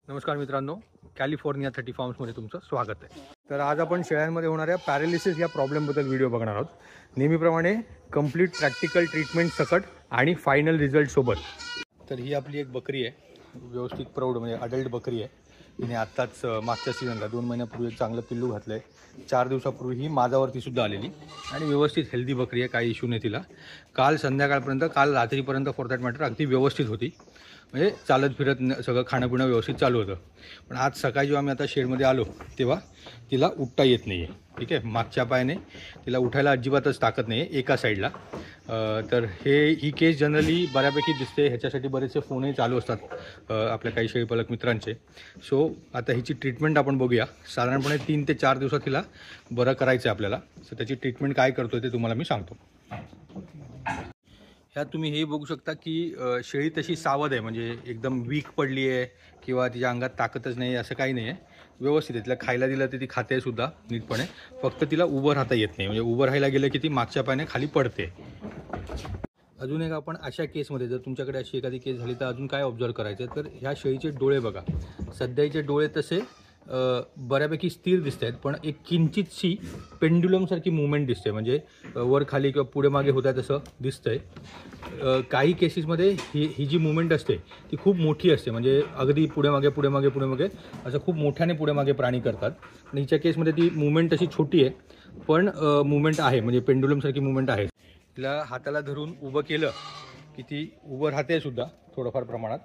नमस्कार मित्रांनो, कॅलिफोर्निया 30 फार्म्समध्ये तुमचं स्वागत आहे। तर आज आपण शेळ्यांमध्ये होणाऱ्या पॅरालिसिस या प्रॉब्लेमबद्दल व्हिडिओ बघणार आहोत। नेहमीप्रमाणे कंप्लीट प्रॅक्टिकल ट्रीटमेंट सकट आणि फायनल रिझल्ट सोबत। तर ही आपली एक बकरी आहे, व्यवस्थित प्रौढ म्हणजे अडल्ट बकरी आहे। तिने आत्ताच मागच्या सीझनला 2 महिन्यापूर्वी एक चांगलं पिल्लू घातलं आहे। 4 दिवसापूर्वी ही माझावरती सुद्धा आलेली आणि व्यवस्थित हेल्दी बकरी आहे, काही इश्यू नाही तिला। काल संध्याकाळपर्यंत, काल रात्रीपर्यंत फॉर दॅट मॅटर अगदी व्यवस्थित होती, म्हणजे चालत फिरत सगळं खाणं पिणं व्यवस्थित चालू होतं। पण आज सकाळी जेव्हा मी आता शेडमध्ये आलो तेव्हा तिला उठता येत नाही आहे। ठीक आहे, मागच्या पायाने तिला उठायला अजिबातच ताकद नाही आहे एका साईडला। तर ही केस जनरली बऱ्यापैकी दिसते, ह्याच्यासाठी बरेचसे फोनही चालू असतात आपल्या काही शेळीपालक मित्रांचे। सो आता हिची ट्रीटमेंट आपण बघूया। साधारणपणे 3 ते 4 दिवसात तिला बरं करायचं आहे आपल्याला। सो त्याची ट्रीटमेंट काय करतोय ते तुम्हाला मी सांगतो। ह्यात तुम्ही हे बघू शकता की शेळी तशी सावध आहे, म्हणजे एकदम वीक पडली आहे किंवा तिच्या अंगात ताकदच नाही असं काही नाही आहे। व्यवस्थित आहे, तिला खायला दिलं तर ती खाते सुद्धा नीटपणे, फक्त तिला उभं राहता येत नाही। म्हणजे उभं राहायला गेलं की ती मागच्या पायाने खाली पडते। अजून एक आपण अशा केसमध्ये, जर तुमच्याकडे अशी एखादी केस झाली तर अजून काय ऑब्झर्व करायचं, तर ह्या शेळीचे डोळे बघा। सध्याचे डोळे तसे बऱ्यापैकी स्थिर दिसत आहेत, पण एक किंचितशी पेंड्युलमसारखी मूवमेंट दिसते, म्हणजे वर खाली किंवा पुढे मागे होत आहे तसं दिसतंय। काही केसेसमध्ये ही जी मूवमेंट असते ती खूप मोठी असते, म्हणजे अगदी पुढे मागे पुढे मागे पुढे मागे असं खूप मोठ्याने पुढे मागे प्राणी करतात। पण हिच्या केसमध्ये ती मूवमेंट तशी छोटी आहे, पण मूवमेंट आहे, म्हणजे पेंड्युलमसारखी मूवमेंट आहे। तिला हाताला धरून उभं केलं की ती उभं राहते सुद्धा थोडंफार प्रमाणात,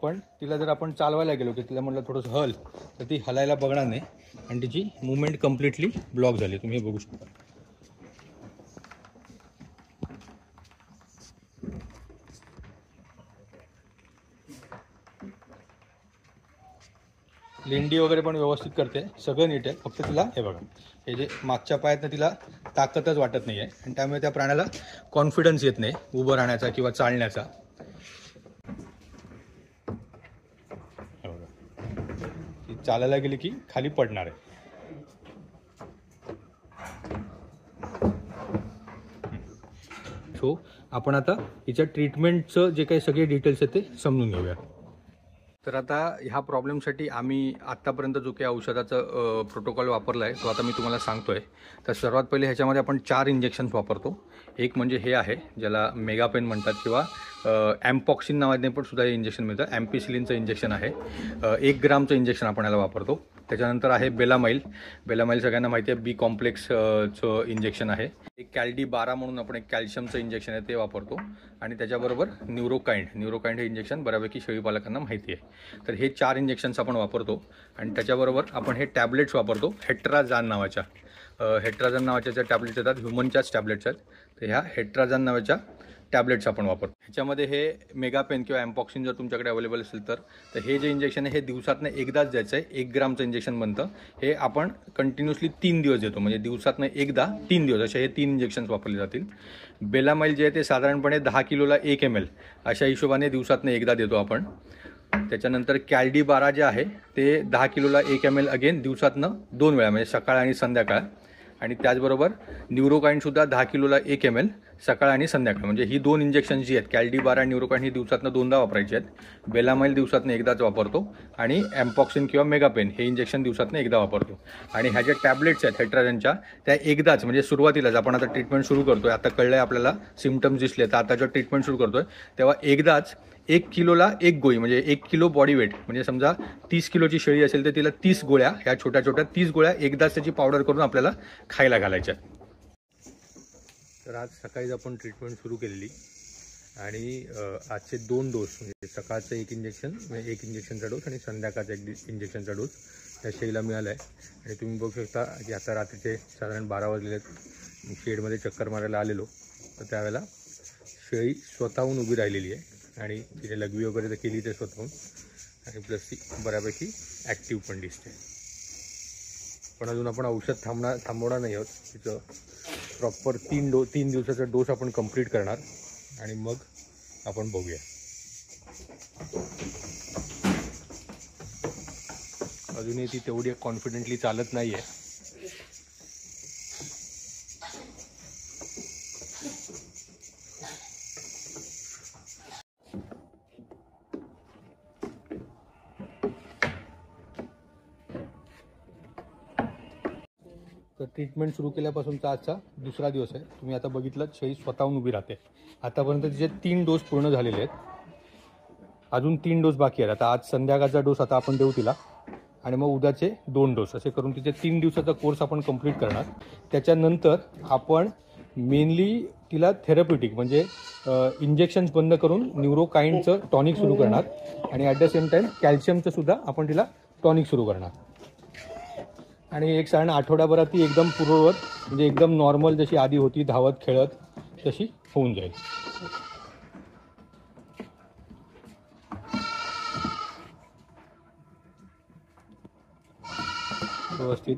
पण तिला जर आपण चालवायला गेलो की तिला म्हटलं थोडंसं हल, तर ती हलायला बघणार नाही आणि तिची मूवमेंट कम्प्लिटली ब्लॉक झाली। तुम्ही हे बघू शकता। लेंडी वगैरे पण व्यवस्थित करते, सगळं नीट आहे, फक्त तिला हे बघा, हे जे मागच्या पायातनं तिला ताकदच वाटत नाही आहे आणि त्यामुळे त्या प्राण्याला कॉन्फिडन्स येत नाही उभं राहण्याचा किंवा चालण्याचा। हे बघा, ती चालायला गेली की खाली पडणार आहे। सो आपण आता हिच्या ट्रीटमेंटचं जे काही सगळे डिटेल्स आहेत ते समजून घेऊया। तर आता ह्या प्रॉब्लेमसाठी आम्ही आत्तापर्यंत जो काही औषधाचा प्रोटोकॉल वापरला आहे तो आता मी तुम्हाला सांगतो आहे। तर सर्वात पहिले ह्याच्यामध्ये आपण 4 इंजेक्शन्स वापरतो। एक म्हणजे हे आहे, ज्याला मेगापेन म्हणतात किंवा ॲम्पॉक्सिन नावाने पण सुद्धा हे इंजेक्शन मिळतं। ॲम्पिसिलिनचं इंजेक्शन आहे, 1 ग्रामचं इंजेक्शन आपण याला वापरतो। त्याच्यानंतर आहे बेलामाईल सगळ्यांना माहिती आहे, बी कॉम्प्लेक्सचं इंजेक्शन आहे। एक कॅल्डी 12 म्हणून आपण एक कॅल्शियमचं इंजेक्शन आहे ते वापरतो आणि त्याच्याबरोबर न्यूरोकाइंड हे इंजेक्शन बऱ्यापैकी शेळीपालकांना माहिती आहे। तर हे 4 इंजेक्शन्स आपण वापरतो आणि त्याच्याबरोबर आपण हे टॅबलेट्स वापरतो हेट्राझान नावाच्या ज्या टॅबलेट्स येतात, ह्युमनच्याच टॅबलेट्स आहेत। तर ह्या हेट्राझान नावाच्या टॅबलेट्स आपण वापरतो। ह्याच्यामध्ये हे मेगापेन किंवा ॲम्पॉक्सिन जर तुमच्याकडे अवेलेबल असेल तर हे जे इंजेक्शन आहे हे दिवसातनं एकदाच द्यायचं आहे। 1 ग्रामचं इंजेक्शन बनतं, हे आपण कंटिन्युअसली 3 दिवस देतो, म्हणजे दिवसातनं एकदा 3 दिवस असे हे 3 इंजेक्शन्स वापरले जातील। बेलामाईल जे आहे ते साधारणपणे 10 किलोला 1 ml अशा हिशोबाने दिवसातनं एकदा देतो आपण। त्याच्यानंतर कॅल्डी 12 जे आहे ते 10 किलोला 1 ml अगेन दिवसातनं 2 वेळा, म्हणजे सकाळ आणि संध्याकाळ। आणि त्याचबरोबर न्यूरोकाइंडसुद्धा 10 किलोला 1 ml सकाळ आणि संध्याकाळ। म्हणजे ही 2 इंजेक्शन जी आहेत, कॅल्डी 12 आणि न्यूरोकाइंड, ही दिवसातनं 2दा वापरायची आहेत। बेलामाईल दिवसातनं एकदाच वापरतो आणि ॲम्पॉक्सिन किंवा मेगापेन हे इंजेक्शन दिवसातनं एकदा वापरतो। आणि ह्या ज्या टॅबलेट्स आहेत हेट्राझानच्या, त्या एकदाच, म्हणजे सुरुवातीलाच आपण आता ट्रीटमेंट सुरू करतोय, आता कळलं आहे आपल्याला, सिम्पटम्स दिसले तर आता जेव्हा ट्रीटमेंट सुरू करतोय तेव्हा एकदाच 1 किलोला 1 गोळी, म्हणजे 1 किलो बॉडी वेट, म्हणजे समजा 30 किलोची शेळी असेल तर तिला 30 गोळ्या, ह्या छोट्या छोट्या 30 गोळ्या एकदाच त्याची पावडर करून आपल्याला खायला घालायच्या। तर आज सकाळीच आपण ट्रीटमेंट सुरू केलेली आणि आजचे 2 डोस, म्हणजे सकाळचं 1 इंजेक्शन, म्हणजे 1 इंजेक्शनचा डोस आणि संध्याकाळचा 1 इंजेक्शनचा डोस त्या शेळीला मिळाला आहे। आणि तुम्ही बघू शकता की आता रात्रीचे साधारण 12 वाजलेले आहेत। शेडमध्ये चक्कर मारायला आलेलो तर त्यावेळेला शेळी स्वतःहून उभी राहिलेली आहे आणि तिने लघवी वगैरे तर केली ते स्वतःहून, आणि प्लस ती बऱ्यापैकी ॲक्टिव्ह पण दिसते। पण अजून आपण औषध थांबवणार नाही आहोत, तिचं प्रॉपर 3 दिवसाचा डोस आपण कंप्लीट करणार आणि मग आपण बघूया। अजूनही ती तेवढी कॉन्फिडेंटली चालत नाही आहे। तर ट्रीटमेंट सुरू केल्यापासूनचा आजचा दुसरा दिवस आहे. तुम्ही आता बघितलं शई स्वतःहून उभी राहते. आतापर्यंत तिचे 3 डोस पूर्ण झालेले आहेत. अजून 3 डोस बाकी आहेत. आता आज संध्याकाळचा डोस आता आपण देऊ तिला आणि मग उद्याचे 2 डोस असे करून तिचे 3 दिवसाचा कोर्स आपण कंप्लीट करणार. त्याच्यानंतर आपण मेनली तिला थेरप्युटिक म्हणजे इंजेक्शन्स बंद करून न्यूरोकाइंडचं टॉनिक सुरू करणार आणि ॲट द सेम टाईम कॅल्शियमचं सुद्धा आपण तिला टॉनिक सुरू करणार. आणि एक साधारण आठवड्याभरात ती एकदम पूर्ववत म्हणजे एकदम नॉर्मल जशी आधी होती धावत खेळत तशी होऊन जाईल. व्यवस्थित